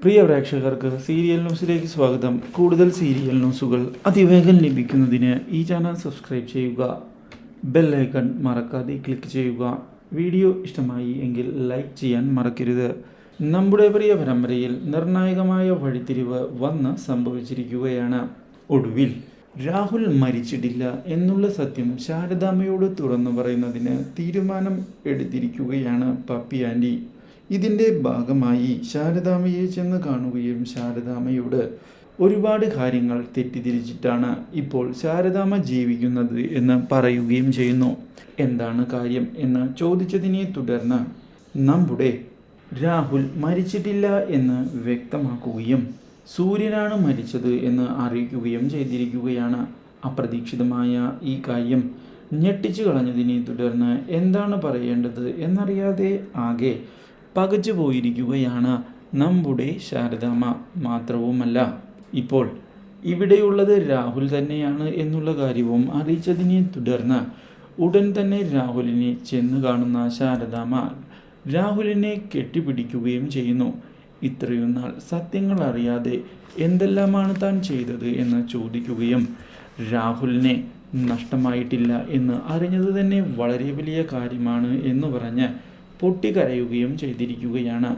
പ്രിയ പ്രേക്ഷകർക്ക് സീരിയൽ ന്യൂസിലേക്ക് സ്വാഗതം. കൂടുതൽ സീരിയൽ ന്യൂസുകൾ അതിവേഗം ലഭിക്കുന്നതിന് ഈ ചാനൽ സബ്സ്ക്രൈബ് ചെയ്യുക, ബെൽ ഐക്കൺ മറക്കാതെ ക്ലിക്ക് ചെയ്യുക. വീഡിയോ ഇഷ്ടമായി എങ്കിൽ ലൈക്ക് ചെയ്യാൻ മറക്കരുത്. നമ്മുടെ പ്രിയ പരമ്പരയിൽ നിർണായകമായ വഴിത്തിരിവ് വന്ന് സംഭവിച്ചിരിക്കുകയാണ്. ഒടുവിൽ രാഹുൽ മരിച്ചിട്ടില്ല എന്നുള്ള സത്യം ശാരദാമ്മയോട് തുറന്നു പറയുന്നതിന് തീരുമാനം എടുത്തിരിക്കുകയാണ് പപ്പി ആൻറ്റി. ഇതിൻ്റെ ഭാഗമായി ശാരദാമ്മയെ ചെന്ന് കാണുകയും ശാരദാമ്മയോട് ഒരുപാട് കാര്യങ്ങൾ തെറ്റിദ്ധരിച്ചിട്ടാണ് ഇപ്പോൾ ശാരദാമ്മ ജീവിക്കുന്നത് എന്ന് പറയുകയും ചെയ്യുന്നു. എന്താണ് കാര്യം എന്ന് ചോദിച്ചതിനെ തുടർന്ന് നമ്മുടെ രാഹുൽ മരിച്ചിട്ടില്ല എന്ന് വ്യക്തമാക്കുകയും സൂര്യനാണ് മരിച്ചത് എന്ന് അറിയിക്കുകയും ചെയ്തിരിക്കുകയാണ്. അപ്രതീക്ഷിതമായ ഈ കാര്യം ഞെട്ടിച്ചു കളഞ്ഞതിനെ തുടർന്ന് എന്താണ് പറയേണ്ടത് എന്നറിയാതെ ആകെ പകച്ചു പോയിരിക്കുകയാണ് നമ്മുടെ ശാരദാമ്മ. മാത്രവുമല്ല, ഇപ്പോൾ ഇവിടെയുള്ളത് രാഹുൽ തന്നെയാണ് എന്നുള്ള കാര്യവും അറിയിച്ചതിനെ തുടർന്ന് ഉടൻ തന്നെ രാഹുലിനെ ചെന്ന് കാണുന്ന ശാരദാമ്മ രാഹുലിനെ കെട്ടിപ്പിടിക്കുകയും ചെയ്യുന്നു. ഇത്രയും നാൾ സത്യങ്ങൾ അറിയാതെ എന്തെല്ലാമാണ് താൻ ചെയ്തത് എന്ന് ചോദിക്കുകയും രാഹുലിനെ നഷ്ടമായിട്ടില്ല എന്ന് അറിഞ്ഞത് തന്നെ വളരെ വലിയ കാര്യമാണ് എന്ന് പറഞ്ഞ് പൊട്ടിക്കരയുകയും ചെയ്തിരിക്കുകയാണ്.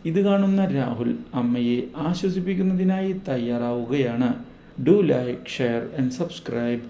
ഇത് കാണുന്ന രാഹുൽ അമ്മയെ ആശ്വസിപ്പിക്കുന്നതിനായി തയ്യാറാവുകയാണ്. Do like, share and subscribe.